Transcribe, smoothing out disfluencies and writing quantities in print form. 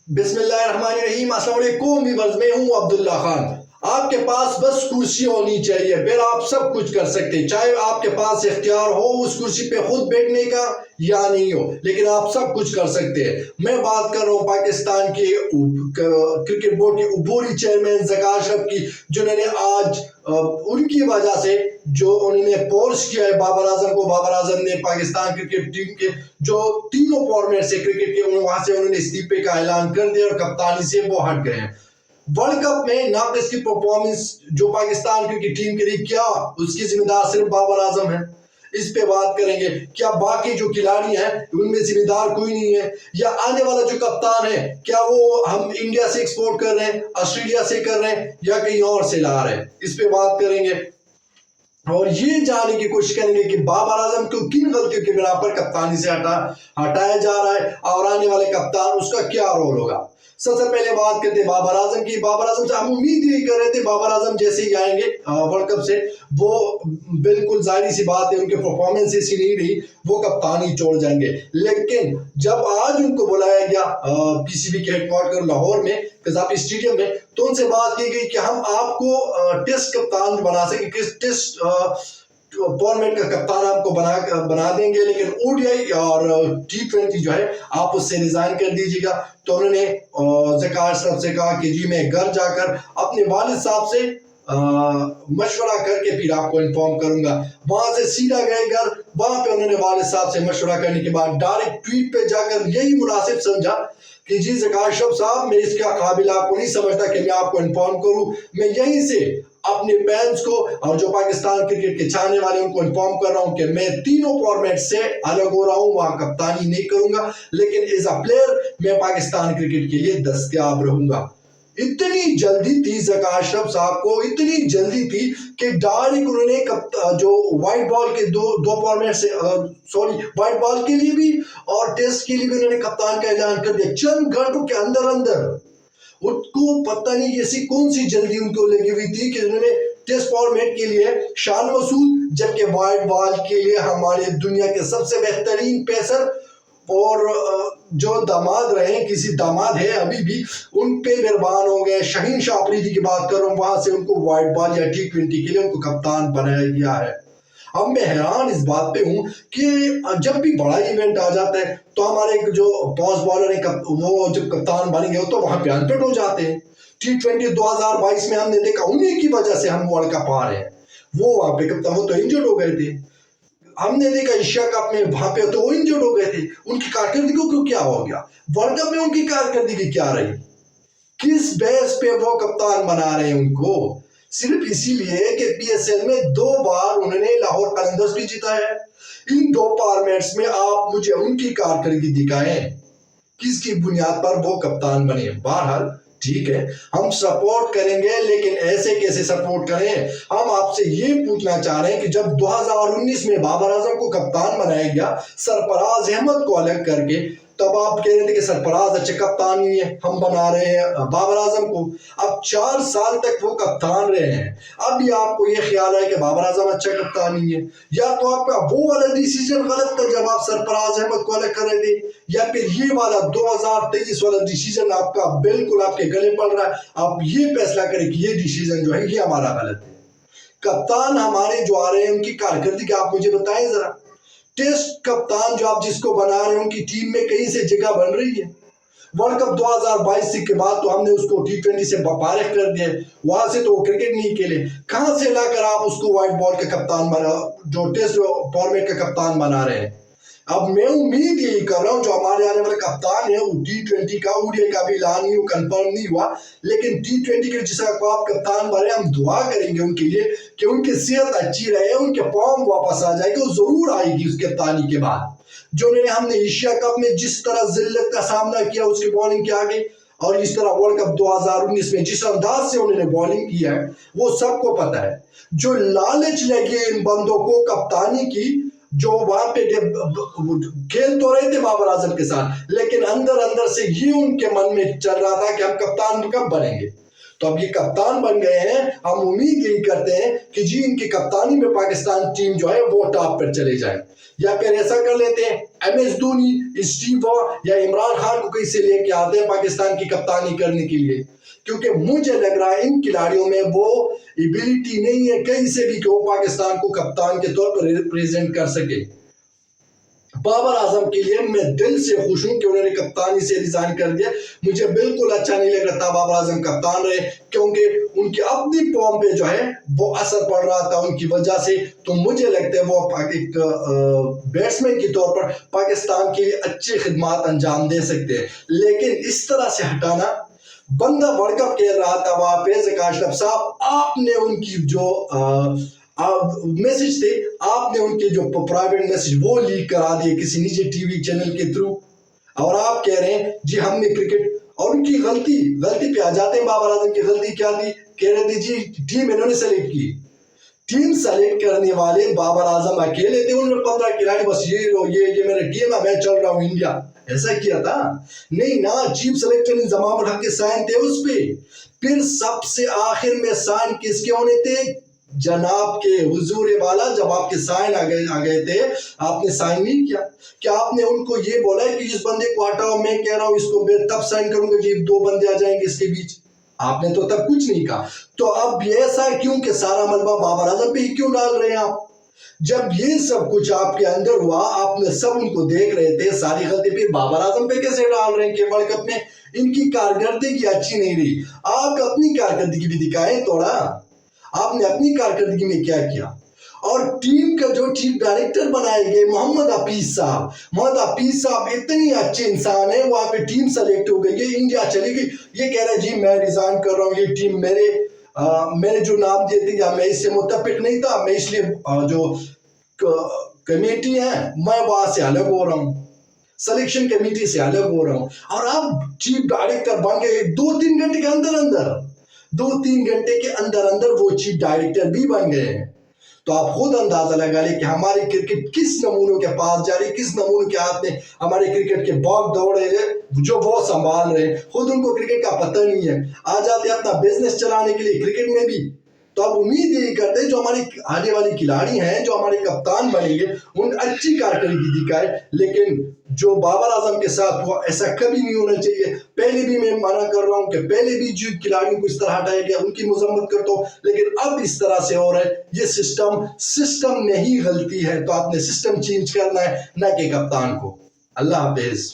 बिस्मिल्लाहिर्रहमानिर्रहीम। अस्सलाम वालेकुम व्यूअर्स, मैं हूं अब्दुल्ला खान। आपके पास बस कुर्सी होनी चाहिए, फिर आप सब कुछ कर सकते हैं। चाहे आपके पास इख्तियार हो उस कुर्सी पे खुद बैठने का या नहीं हो, लेकिन आप सब कुछ कर सकते हैं। मैं बात कर रहा हूँ पाकिस्तान के क्रिकेट बोर्ड के अबूरी चेयरमैन ज़कार अशरफ की, जिन्होंने आज उनकी वजह से जो उन्होंने पोर्स किया है बाबर आजम को। बाबर आजम ने पाकिस्तान क्रिकेट टीम के जो तीनों फॉर्मेट से क्रिकेट के वहां से उन्होंने इस्तीफे का ऐलान कर दिया और कप्तानी से वो हट गए हैं। वर्ल्ड कप में नाकिस की परफॉर्मेंस जो पाकिस्तान क्रिकेट टीम के लिए, क्या उसकी जिम्मेदार सिर्फ बाबर आजम है? इस पे बात करेंगे। क्या बाकी जो खिलाड़ी हैं उनमें जिम्मेदार कोई नहीं है? या आने वाला जो कप्तान है, क्या वो हम इंडिया से एक्सपोर्ट कर रहे हैं, ऑस्ट्रेलिया से कर रहे हैं, या कहीं और से ला रहे हैं? इस पे बात करेंगे और ये जानने की कोशिश करेंगे कि बाबर आजम को किन गलतियों के बिना पर कप्तानी से हटाया जा रहा है और आने वाले कप्तान उसका क्या रोल होगा। सबसे पहले बात करते हैं बाबर आजम की। बाबर आजम से हम उम्मीद यही कर रहे थे बाबर आजम जैसे ही आएंगे वर्ल्ड कप से, वो बिल्कुल जाहिर सी बात है उनके परफॉर्मेंस ऐसी नहीं रही, वो कप्तानी छोड़ जाएंगे। लेकिन जब आज उनको बुलाया गया पीसीबी के हेडक्वार्टर लाहौर में, कज़ाफी स्टेडियम में, तो उनसे बात की गई कि हम आपको टेस्ट कप्तान बना सकें, किस टेस्ट फॉर्मेट का कप्तान आपको बना देंगे, लेकिन ओडीआई और T20 जो है आप उससे रिजाइन कर दीजिएगा। तो उन्होंने ज़कार अशरफ से कहा कि जी मैं घर जाकर अपने वालिद साहब से मशवरा करके फिर आपको इन्फॉर्म करूंगा। वहां से सीधा गए घर, वहां पे उन्होंने वालिद साहब से मशवरा करने के बाद डायरेक्ट ट्वीट पे जाकर यही मुनासिब समझा कि जी ज़कार अशरफ साहब, मैं इसका काबिल आपको नहीं समझता कि मैं आपको इन्फॉर्म करूं। मैं यहीं से अपने फैंस को और जो पाकिस्तान क्रिकेट के चाहने वाले उनको इन्फॉर्म कर रहा हूं कि मैं तीनों फॉर्मेट से अलग हो रहा हूं, वहां कप्तानी नहीं करूंगा, लेकिन एज अ प्लेयर मैं पाकिस्तान क्रिकेट के लिए दस्तयाब रहूंगा। इतनी जल्दी थी ज़कार अशरफ साहब को, इतनी जल्दी थी कि डायरेक्ट उन्होंने जो व्हाइट बॉल के दो फॉर्मेट से व्हाइट बॉल के लिए भी और टेस्ट के लिए भी उन्होंने कप्तान का ऐलान कर दिया चंद घंटों के अंदर अंदर। उनको पता नहीं ऐसी कौन सी जल्दी उनको लगी हुई थी कि उन्होंने टेस्ट फॉर्मेट के लिए शान वसूल, जबकि व्हाइट बॉल के लिए हमारे दुनिया के सबसे बेहतरीन पेसर और जो दामाद रहे, किसी दामाद है अभी भी, उन पे मेहरबान हो गए। शाहीन शाह अफरीदी की बात कर रहा हूँ, वहां से उनको व्हाइट बॉल या T20 के लिए उनको कप्तान बनाया गया है। अब मैं हैरान इस बात पे हूँ कि जब भी बड़ा इवेंट आ जाता है तो हमारे जो पॉज बॉलर है वो जब कप्तान बन गए तो वहां पे अनफिट हो जाते हैं। T20 2022 में हमने देखा उन्हीं की वजह से हम वर्ल्ड कप आ रहे हैं। वो वहां पे कप्तान, वो तो इंजर्ड हो गए थे। हमने देखा एशिया कप में वहां पे तो वो इंजर्ड हो गए थे। उनकी कारकर्दगी को क्या हो गया? वर्ल्ड कप में उनकी कारकर्दगी क्या रही? किस बेस पे वो कप्तान बना रहे हैं उनको? सिर्फ इसीलिए कि PSL में 2 बार उन्होंने लाहौर कलंदर्स भी जीता है। इन 2 फॉर्मेट्स में आप मुझे उनकी कारकर्दगी दिखाएं, किसकी बुनियाद पर वो कप्तान बने। बहरहाल ठीक है, हम सपोर्ट करेंगे, लेकिन ऐसे कैसे सपोर्ट करें? हम आपसे ये पूछना चाह रहे हैं कि जब 2019 में बाबर आजम को कप्तान बनाया गया सरफराज अहमद को अलग करके, तब आप कह रहे थे कि सरफराज अच्छे कप्तान नहीं है, हम बना रहे हैं बाबर आजम को। अब 4 साल तक वो कप्तान रहे हैं, अब भी आपको ये ख्याल है कि बाबर आजम अच्छा कप्तान नहीं है? या तो आपका वो वाला डिसीजन गलत था जब आप सरफराज अहमद को अलग कर रहे थे, या फिर ये वाला 2023 वाला डिसीजन आपका बिल्कुल आपके गले पड़ रहा है। आप ये फैसला करें कि ये डिसीजन जो है ये हमारा गलत है। कप्तान हमारे जो आ रहे हैं उनकी कारकर्दगी आप मुझे बताएं जरा। टेस्ट कप्तान जो आप जिसको बना रहे हैं उनकी टीम में कहीं से जगह बन रही है? वर्ल्ड कप 2022 के बाद तो हमने उसको T20 से फारिग कर दिया, वहां से तो वो क्रिकेट नहीं खेले। कहां से लाकर आप उसको व्हाइट बॉल का कप्तान बना, जो टेस्ट फॉर्मेट का कप्तान बना रहे हैं? अब मैं उम्मीद यही कर रहा हूँ जो हमारे आने वाले कप्तान है वो T20 का, ओडीआई का भी ऐलान नहीं, कंफर्म नहीं हुआ, लेकिन T20 के जिस आप कप्तान बने, हम दुआ करेंगे उनके लिए कि उनकी सेहत अच्छी रहे, उनके फॉर्म वापस आ जाएगी। वो जरूर आएगी उस कप्तानी के बाद। जो हमने एशिया कप में जिस तरह जिल्लत का सामना किया उसकी बॉलिंग के आगे, और इस तरह वर्ल्ड कप 2019 में जिस अंदाज से उन्होंने बॉलिंग की है वो सबको पता है। जो लालच लगी इन बंदों को कप्तानी की, जो वहां पे खेल तो रहे थे बाबर आजम के साथ, लेकिन अंदर अंदर से ये उनके मन में चल रहा था कि हम कप्तान कब बनेंगे। تو اب یہ کپتان بن گئے ہیں، ہم امید یہی کرتے ہیں کہ جی ان کی کپتانی میں پاکستان ٹیم جو ہے وہ ٹاپ پر چلے جائیں، یا پھر ایسا کر لیتے ہیں ایم ایس دھونی، اسٹیو وا یا عمران خان کو کہیں سے لے کے آتے ہیں پاکستان کی کپتانی کرنے کے لیے، کیونکہ مجھے لگ رہا ہے ان کھلاڑیوں میں وہ ایبلٹی نہیں ہے کہیں سے بھی کہ وہ پاکستان کو کپتان کے طور پر ریپریزنٹ کر سکے۔ بابر اعظم کے لیے میں دل سے خوش ہوں کہ انہوں نے کپتانی سے ریزائن کر دیا، مجھے بالکل اچھا نہیں لگ رہا تھا بابر اعظم کپتان رہے، کیونکہ ان کی اپنی فارم پہ جو ہے وہ اثر پڑ رہا تھا ان کی وجہ سے، تو مجھے لگتا ہے وہ ایک بیٹسمین کے طور پر پاکستان کے لیے اچھی خدمات انجام دے سکتے ہیں، لیکن اس طرح سے ہٹانا، بندہ ورلڈ کپ کھیل رہا تھا وہاں پہ، زکا اشرف صاحب آپ نے ان کی جو میسج تھے، آپ نے ان کے جو پرائیویٹ میسج وہ لیک کرا دیے کسی نجی ٹی وی چینل کے تھرو، اور آپ کہہ رہے ہیں جی ہم نے کرکٹ، اور ان کی غلطی پہ آ جاتے ہیں۔ بابر اعظم کی غلطی کیا تھی؟ کہہ رہے تھے جی ٹیم انہوں نے سلیکٹ کی، ٹیم سلیکٹ کرنے والے بابر اعظم اکیلے تھے، انہوں نے 15 کھلاڑی بس یہ میرا ٹیم ہے، میں چل رہا ہوں انڈیا، ایسا کیا تھا نہیں نا، چیف سلیکٹر انضمام الحق کے سائن تھے اس پہ، پھر سب سے آخر میں سائن کس کے ہونے تھے؟ جناب کے حضور والا، جب آپ کے سائن آ گئے تھے آپ نے سائن نہیں کیا، کیا آپ نے ان کو یہ بولا ہے کہ اس بندے کو ہٹاؤ، میں کہہ رہا ہوں اس کو میں تب سائن کروں گا جی 2 بندے آ جائیں گے اس کے بیچ؟ آپ نے تو تب کچھ نہیں کہا، تو اب ایسا کیوں کہ سارا ملبہ بابر اعظم پہ ہی کیوں ڈال رہے ہیں آپ؟ جب یہ سب کچھ آپ کے اندر ہوا، آپ نے سب ان کو دیکھ رہے تھے، ساری غلطی پہ بابر اعظم پہ کیسے ڈال رہے ہیں کہ ورلڈ کپ میں ان کی کارکردگی اچھی نہیں رہی؟ آپ اپنی کارکردگی بھی دکھائیں تھوڑا، آپ نے اپنی کارکردگی میں کیا کیا؟ اور ٹیم کا جو چیف ڈائریکٹر بنائے گئے محمد حفیظ صاحب اتنی اچھے انسان ہیں، وہاں پہ ٹیم سلیکٹ ہو گئی ہے، انڈیا چلے گئی، یہ کہہ رہے جی میں ریزائن کر رہا ہوں، یہ ٹیم میرے جو نام دیے تھے یا میں اس سے متفق نہیں تھا، میں اس لیے جو کمیٹی ہے میں وہاں سے الگ ہو رہا ہوں، سلیکشن کمیٹی سے الگ ہو رہا ہوں، اور اب چیف ڈائریکٹر بن گئے 2-3 گھنٹے کے اندر وہ چیف ڈائریکٹر بھی بن گئے ہیں۔ تو آپ خود اندازہ لگا لیں کہ ہماری کرکٹ کس نمونوں کے پاس جا رہی، کس نمونوں کے ہاتھ میں ہمارے کرکٹ کے باغ دوڑ رہے ہیں جو وہ سنبھال رہے ہیں، خود ان کو کرکٹ کا پتہ نہیں ہے، آ جاتے اپنا بزنس چلانے کے لیے کرکٹ میں بھی۔ تو اب امید یہی کرتے ہیں جو ہماری آنے والی کھلاڑی ہیں، جو ہمارے کپتان بنیں گے، ان اچھی کارکردگی دکھائے، لیکن جو بابر اعظم کے ساتھ ہوا ایسا کبھی نہیں ہونا چاہیے۔ پہلے بھی میں منع کر رہا ہوں کہ پہلے بھی جو کھلاڑیوں کو اس طرح ہٹایا گیا ان کی مذمت کرتا ہوں، لیکن اب اس طرح سے ہو رہا ہے، یہ سسٹم میں ہی غلطی ہے، تو آپ نے سسٹم چینج کرنا ہے نہ کہ کپتان کو۔ اللہ حافظ۔